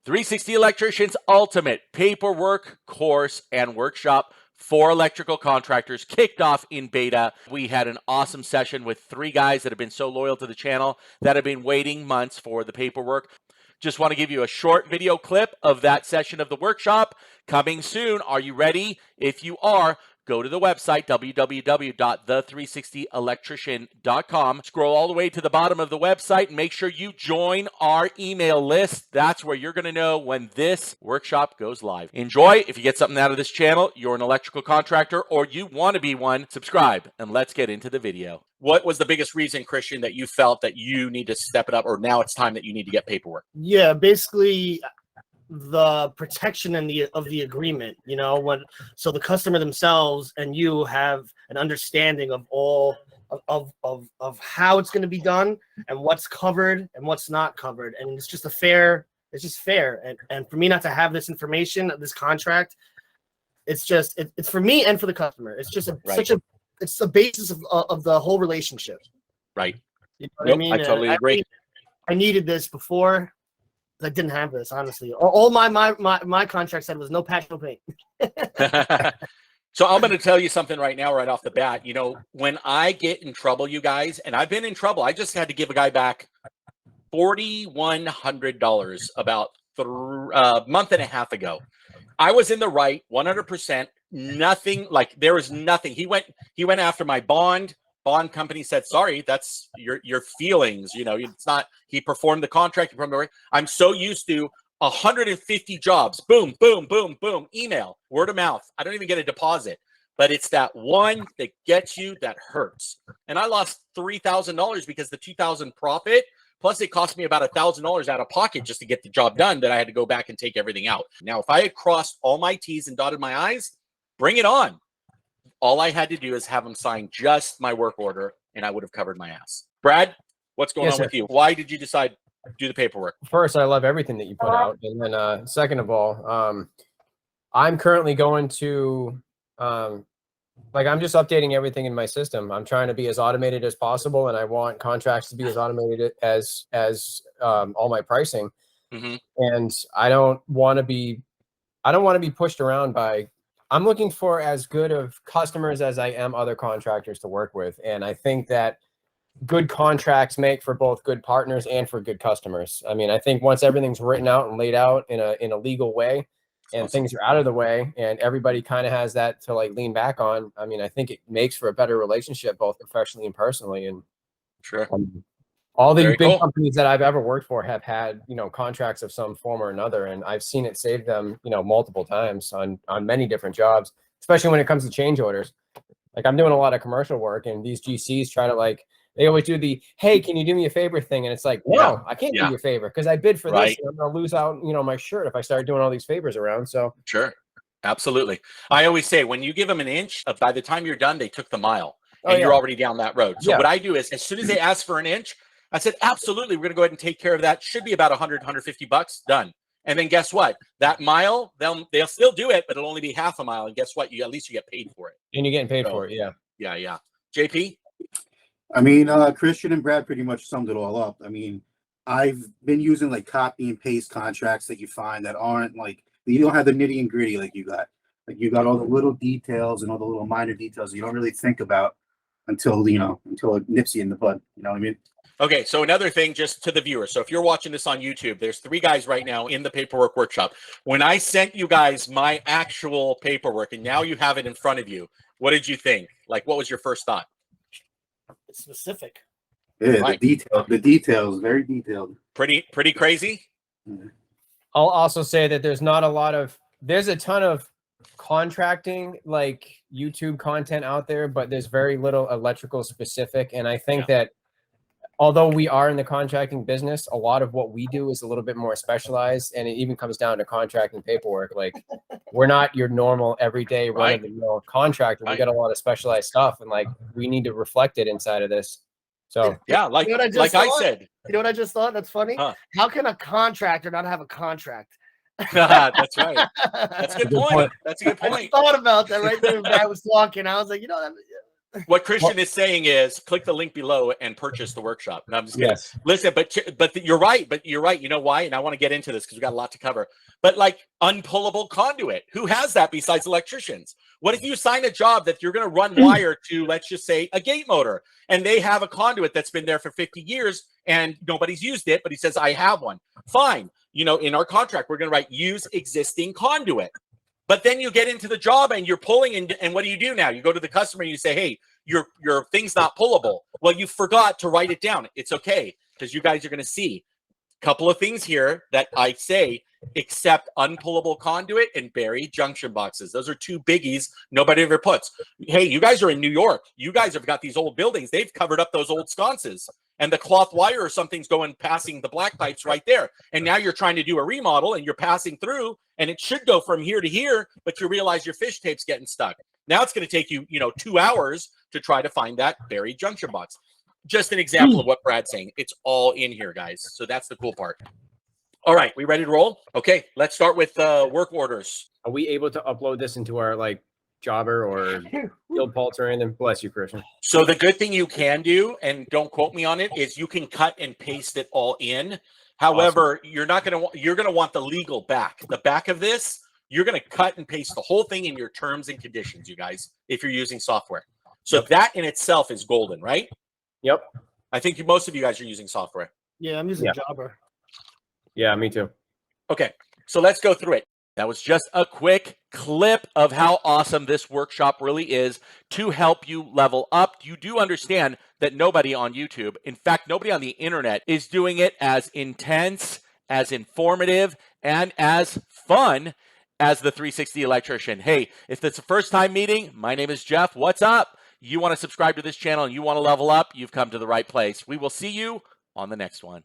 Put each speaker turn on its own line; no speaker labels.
360 Electricians Ultimate Paperwork Course and Workshop for electrical contractors kicked off in beta. We had an awesome session with 3 guys that have been so loyal to the channel that have been waiting months for the paperwork. Just want to give you a short video clip of that session of the workshop coming soon. Are you ready? If you are, go to the website, www.the360electrician.com. Scroll all the way to the bottom of the website and make sure you join our email list. That's where you're going to know when this workshop goes live. Enjoy. If you get something out of this channel, you're an electrical contractor or you want to be one, subscribe and let's get into the video. What was the biggest reason, Christian, that you felt that you need to step it up, or now it's time that you need to get paperwork?
Yeah, basically the protection and of the agreement, you know, so the customer themselves and you have an understanding of all of how it's going to be done and what's covered and what's not covered, and it's just fair. And for me not to have this information, this contract, it's for me and for the customer. It's just it's the basis of the whole relationship.
Right.
You know what I mean?
I totally agree.
I needed this before. I didn't have this, honestly. All my contract said was no patch, no paint.
So I'm going to tell you something right now, right off the bat. You know, when I get in trouble, you guys, and I've been in trouble, I just had to give a guy back $4,100 about a month and a half ago. I was in the right 100%. Nothing, like there was nothing. He went after my bond company, said, sorry, that's your feelings. You know, it's not, he performed the contract. I'm so used to 150 jobs. Boom, boom, boom, boom. Email, word of mouth. I don't even get a deposit, but it's that one that gets you, that hurts. And I lost $3,000 because the $2,000 profit, plus it cost me about $1,000 out of pocket just to get the job done, that I had to go back and take everything out. Now, if I had crossed all my T's and dotted my I's, bring it on. All I had to do is have them sign just my work order, and I would have covered my ass. Brad, what's going on with you? Why did you decide to do the paperwork?
First, I love everything that you put out. And then second of all, I'm currently going to, I'm just updating everything in my system. I'm trying to be as automated as possible, and I want contracts to be as automated as all my pricing. Mm-hmm. And I don't want to be pushed around by, I'm looking for as good of customers as I am other contractors to work with. And I think that good contracts make for both good partners and for good customers. I mean, I think once everything's written out and laid out in a legal way and things are out of the way and everybody kind of has that to like lean back on, I mean, I think it makes for a better relationship, both professionally and personally. And
sure.
All the big companies that I've ever worked for have had, you know, contracts of some form or another. And I've seen it save them, you know, multiple times on many different jobs, especially when it comes to change orders. Like I'm doing a lot of commercial work and these GCs try to they always do the, hey, can you do me a favor thing? And it's like, no, I can't do you a favor because I bid for this. And I'm going to lose out, you know, my shirt if I start doing all these favors around. So
sure. Absolutely. I always say when you give them an inch, by the time you're done, they took the mile and you're already down that road. So what I do is as soon as they ask for an inch, I said, absolutely, we're going to go ahead and take care of that. Should be about 100, 150 bucks, done. And then guess what? That mile, they'll still do it, but it'll only be half a mile. And guess what? At least you get paid for it.
And you're getting paid for it, yeah.
Yeah. JP?
I mean, Christian and Brad pretty much summed it all up. I mean, I've been using like copy and paste contracts that you find that aren't like, you don't have the nitty and gritty like you got. Like you got all the little details and all the little minor details you don't really think about until it nips you in the bud. You know what I mean?
Okay, so another thing just to the viewers. So if you're watching this on YouTube, there's 3 guys right now in the paperwork workshop. When I sent you guys my actual paperwork and now you have it in front of you, what did you think? Like, what was your first thought?
It's specific.
Yeah, the details, very detailed.
Pretty crazy.
I'll also say that there's a ton of contracting like YouTube content out there, but there's very little electrical specific. And I think that although we are in the contracting business, a lot of what we do is a little bit more specialized, and it even comes down to contracting paperwork. Like we're not your normal everyday run-of-the-mill contractor. We got a lot of specialized stuff, and like we need to reflect it inside of this. So
yeah, like I said.
You know what I just thought? That's funny. How can a contractor not have a contract?
That's right. That's a good point. That's a good point.
I thought about that right there when I was talking. I was like, you know,
What Christian is saying is click the link below and purchase the workshop. No, I'm just kidding.
Yes.
Listen, but you're right. But you're right. You know why? And I want to get into this because we got a lot to cover. But like unpullable conduit, who has that besides electricians? What if you sign a job that you're going to run wire to, let's just say, a gate motor, and they have a conduit that's been there for 50 years and nobody's used it, but he says, I have one. Fine. You know, in our contract, we're going to write use existing conduit. But then you get into the job and you're pulling, and what do you do now? You go to the customer and you say, hey, your thing's not pullable. Well, you forgot to write it down. It's okay, because you guys are going to see a couple of things here that I say, except unpullable conduit and buried junction boxes. Those are two biggies nobody ever puts. Hey, you guys are in New York. You guys have got these old buildings. They've covered up those old sconces. And the cloth wire or something's going passing the black pipes right there. And now you're trying to do a remodel and you're passing through and it should go from here to here, but you realize your fish tape's getting stuck. Now it's going to take you, 2 hours to try to find that buried junction box. Just an example of what Brad's saying. It's all in here, guys. So that's the cool part. All right, we ready to roll? Okay, let's start with work orders.
Are we able to upload this into our Jobber or Guild Pulse or anything? Bless you, Christian.
So the good thing you can do, and don't quote me on it, is you can cut and paste it all in. However, awesome. You're going to want the legal back. The back of this, you're going to cut and paste the whole thing in your terms and conditions, you guys, if you're using software. So that in itself is golden, right?
Yep.
I think most of you guys are using software.
Yeah, I'm using Jobber.
Yeah, me too.
Okay, so let's go through it. That was just a quick clip of how awesome this workshop really is to help you level up. You do understand that nobody on YouTube, in fact, nobody on the internet is doing it as intense, as informative, and as fun as the 360 Electrician. Hey, if it's a first time meeting, my name is Jeff. What's up? You want to subscribe to this channel and you want to level up, you've come to the right place. We will see you on the next one.